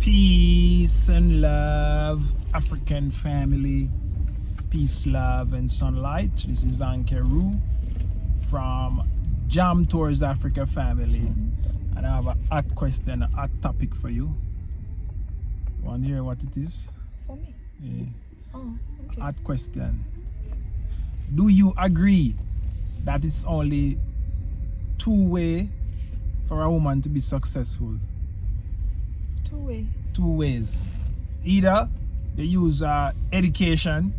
Peace and love, African family. Peace, love, and sunlight. This is Ankeru from Jam Tours Africa family. And I have a hot question, a hot topic for you. Want to hear what it is? For me? Yeah. Oh, okay. Hot question. Do you agree that it's only two-way for a woman to be successful? Two-way. Two ways. Either you use education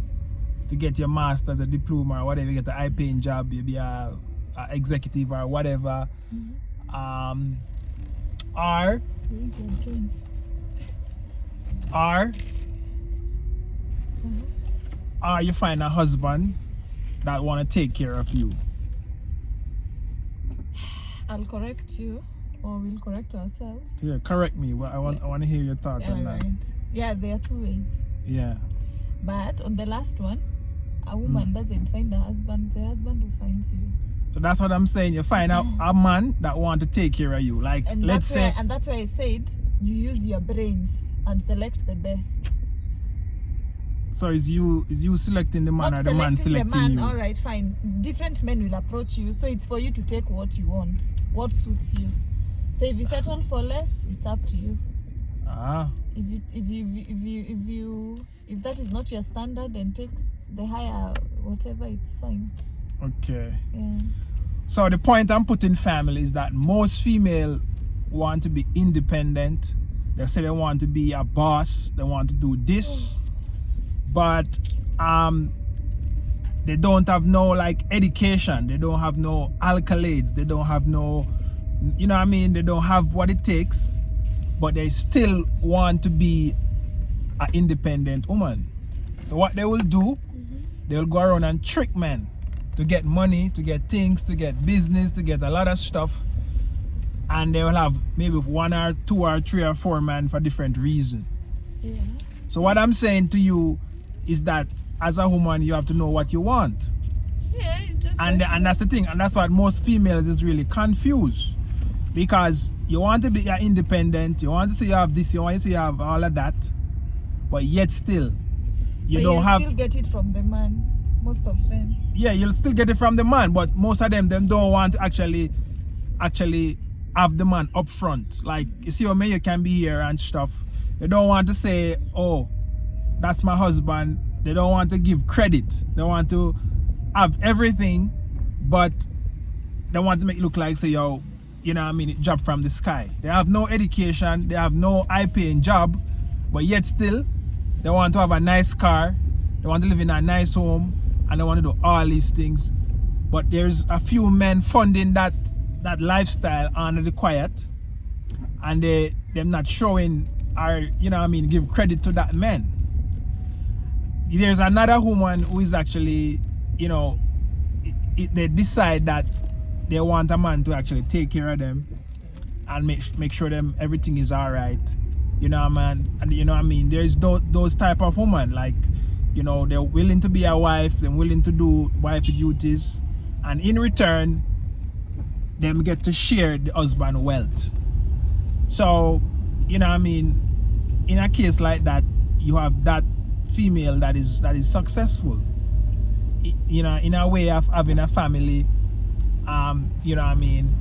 to get your master's, a diploma, or whatever, you get a high-paying job, you be a executive or whatever. Or you find a husband that want to take care of you. I'll correct you, or we'll correct ourselves. Yeah, correct me. I want to hear your thoughts on that. Right. Yeah, there are two ways. Yeah. But on the last one, a woman doesn't find a husband, the husband will find you. So that's what I'm saying. You find out a man that want to take care of you. Like, And let's say... and that's why I said you use your brains and select the best. So is you selecting the man, Not or the man selecting the man, you? all right, fine. Different men will approach you, so it's for you to take what you want, what suits you. So if you settle for less, it's up to you. If that is not your standard, then take the higher whatever, it's fine. Okay. Yeah. So the point I'm putting, family, is that most female want to be independent. They say they want to be a boss. They want to do this, but they don't have no like education. They don't have no accolades. They don't have no, you know what I mean? They don't have what it takes, but they still want to be an independent woman. So what they will do, they'll go around and trick men to get money, to get things, to get business, to get a lot of stuff. And they will have maybe 1 or 2 or 3 or 4 men for different reasons. Yeah. So what I'm saying to you is that as a woman, you have to know what you want. Yeah, it's just And that's the thing. And that's what most females is really confused. Because you want to be independent, you want to say you have this, you want to say you have all of that, but yet still, you still get it from the man, most of them. Yeah, you'll still get it from the man, but most of them don't want to actually have the man up front. Like, you see how many you can be here and stuff. They don't want to say, oh, that's my husband. They don't want to give credit. They want to have everything, but they want to make it look like, say, yo, you know what I mean, it dropped from the sky. They have no education, they have no high-paying job, but yet still, they want to have a nice car, they want to live in a nice home, and they want to do all these things. But there's a few men funding that lifestyle under the quiet, and them not showing or, you know what I mean, give credit to that man. There's another woman who is actually, you know, they decide that they want a man to actually take care of them and make sure them everything is all right, you know, man. And you know what I mean, there's those type of women, like, you know, they're willing to be a wife, they're willing to do wifey duties, and in return them get to share the husband wealth. So, you know what I mean, in a case like that, you have that female that is successful, you know, in a way of having a family, you know what I mean.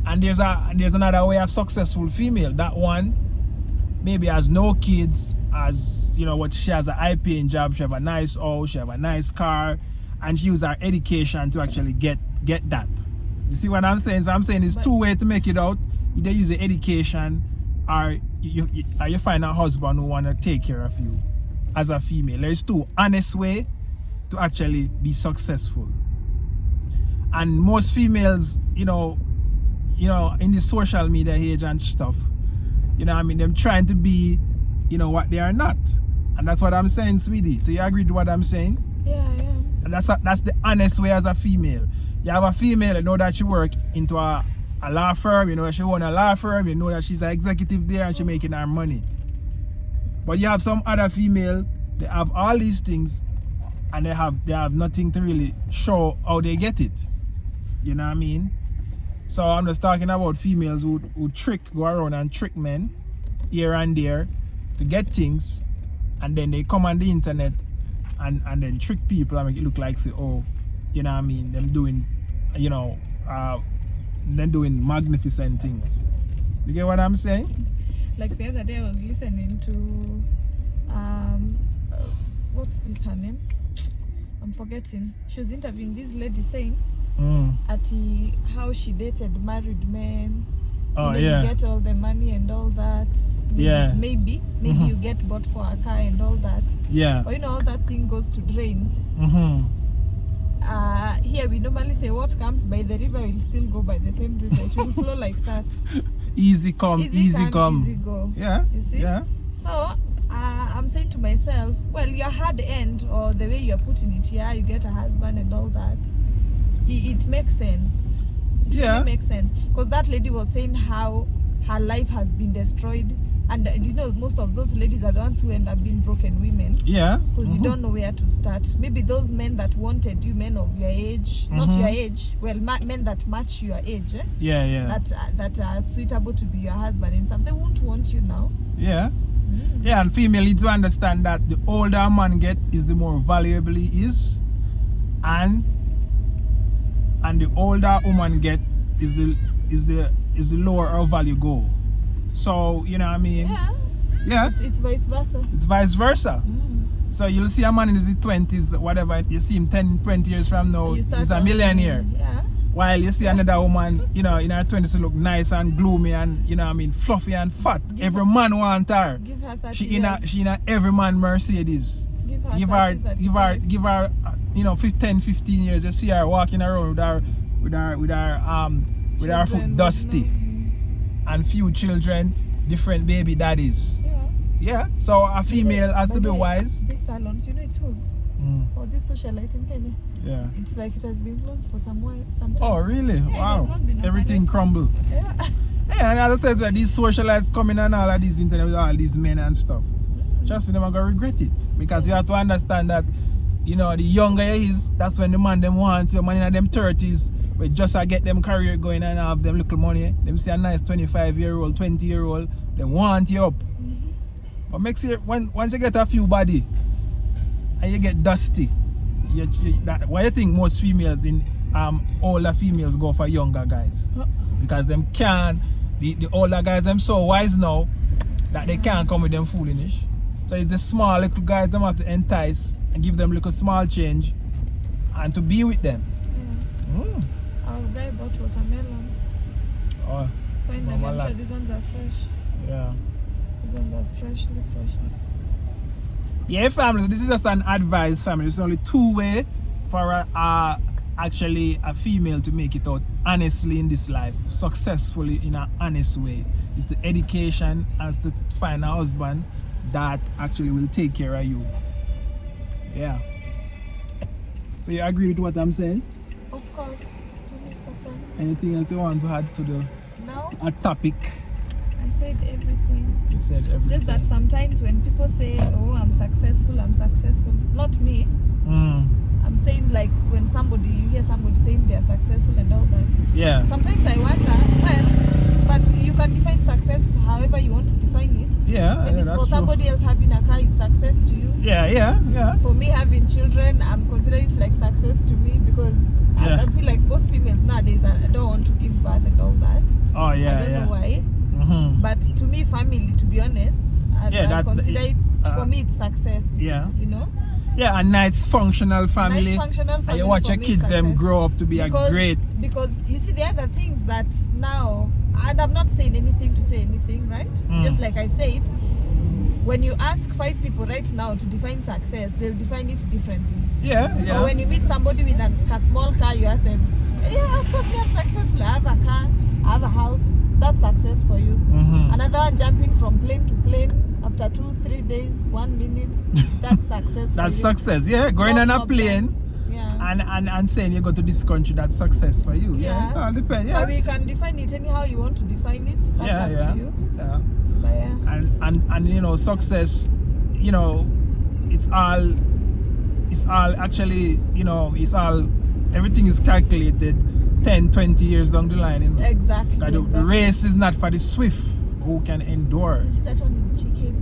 And there's another way of successful female. That one maybe has no kids, as you know, what she has a high-paying job, she have a nice house, she have a nice car, and she use her education to actually get that. You see what I'm saying? So I'm saying it's two ways to make it out. Either use the education, or you find a husband who want to take care of you as a female. There's two honest way to actually be successful. And most females, you know, in the social media age and stuff, you know what I mean, them trying to be, you know, what they are not. And that's what I'm saying, sweetie. So you agree to what I'm saying? Yeah, I am. And that's the honest way as a female. You have a female, you know that she work into a law firm, you know she own a law firm, you know that she's an executive there and she making her money. But you have some other female, they have all these things and they have nothing to really show how they get it. You know what I mean? So I'm just talking about females who go around and trick men here and there to get things, and then they come on the internet and then trick people and make it look like, say, oh, you know what I mean, them doing, you know, them doing magnificent things. You get what I'm saying? Like the other day I was listening to what's this her name? I'm forgetting. She was interviewing this lady saying how she dated married men. Oh, you know, yeah. you get all the money and all that. Maybe, Yeah. Maybe you get bought for a car and all that. Yeah. But you know, all that thing goes to drain. Here we normally say what comes by the river will still go by the same river. It will flow like that. Easy come, easy come. Easy go. Yeah. You see? Yeah. So I'm saying to myself, well, your hard end, or the way you're putting it here, you get a husband and all that. It makes sense. It Yeah. really makes sense, because that lady was saying how her life has been destroyed, and you know, most of those ladies are the ones who end up being broken women. Yeah. Because you don't know where to start. Maybe those men that wanted you, men of your age, not your age, well, men that match your age, Yeah, yeah. that are suitable to be your husband and stuff, they won't want you now. Yeah. Yeah, and female need to understand that the older a man get is the more valuable he is, and the older woman get is the lower her value go. So you know what I mean? Yeah. Yeah. It's vice versa. It's vice versa. So you'll see a man in his 20s, whatever, you see him 10, 20 years from now, You start he's a on- millionaire. Yeah. While you see another woman, you know, in her 20s look nice and gloomy and, you know what I mean, fluffy and fat. Every man want her. Give her 30 She in years. a every man Mercedes. Give her Give her 30, give her 35. give her you know 10, 15 years, you see her walking around with her foot Children, dusty no. and few children, different baby daddies. Yeah. Yeah. So a female has to By be the way, wise. These salons, you know, it was for this socialite in Kenya. Yeah. It's like it has been closed for some time. Oh really? Yeah, it has Wow. not been Everything operated. crumble. Yeah. Yeah, and as I said, these socialites coming and all of these internet with all these men and stuff. Trust me, they're gonna regret it. Because you have to understand that, you know, the younger you is, that's when the man them want your man in them 30s, we just get them career going and have them little money. Them see a nice 25-year-old, 20-year-old, they want you up. But makes it once you get a few body and you get dusty, why you think most females in older females go for younger guys? Because them can't, the older guys them so wise now that they can't come with them foolishness. So it's the small little guys them have to entice and give them little small change and to be with them. Our guy bought watermelon. Oh, Finally, Mama I'm Lack. sure these ones are fresh. yeah. These ones are freshly. Yeah, family, so this is just an advice, family. It's only two way for actually a female to make it out honestly in this life, successfully in an honest way. It's the education as to find a husband that actually will take care of you. Yeah. So you agree with what I'm saying? Of course, 100%. Anything else you want to add to the Now, topic? I said everything. You said everything. Just that sometimes when people say, oh, I'm successful, not me. I'm saying, like, when you hear somebody saying they're successful and all that. Yeah. Sometimes I wonder, well, but you can define success however you want to define it. Yeah, Maybe that's for true. somebody else having a car is success to you. Yeah. For me, having children, I'm considering it like success to me, because Yeah. I'm seeing like most females nowadays I don't want to give birth and all that. Oh yeah, I don't yeah. know why. Mm-hmm. But to me, family, to be honest, I consider it, for me, it's success. Yeah. You know? Yeah, a nice functional family. Nice functional And family you watch for your me kids is them success. grow up to be a great. Because you see, the other things that now, and I'm not saying anything to say anything, right? Just like I said, when you ask 5 people right now to define success, they'll define it differently. Yeah. Or when you meet somebody with a small car, you ask them, yeah, of course, me, I'm successful. I have a car, I have a house. That's success for you. Mm-hmm. Another one jumping from plane to plane after 2-3 days, 1 minute. That's success. That's for you. success. Yeah, going No on a problem. plane Yeah. and saying you go to this country, that's success for you. Yeah. It all depends. I Yeah. mean, you can define it anyhow you want to define it. That's up to you. Yeah. But yeah. And you know, success, you know, it's all actually, you know, everything is calculated 10, 20 years down the line. You know? Exactly. The race is not for the swift who can endure. You see that one is GKB.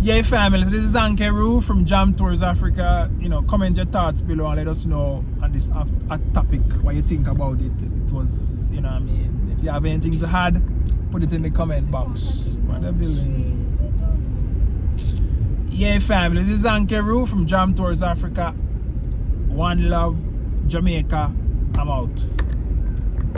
Yeah, family. So this is Anke Roo from Jam Tours Africa. You know, comment your thoughts below and let us know on this topic what you think about it. If it was, you know what I mean. If you have anything to add, put it in the comment box. What a building. Yeah, family. This is Anke Roo from Jam Tours Africa. One love, Jamaica. I'm out.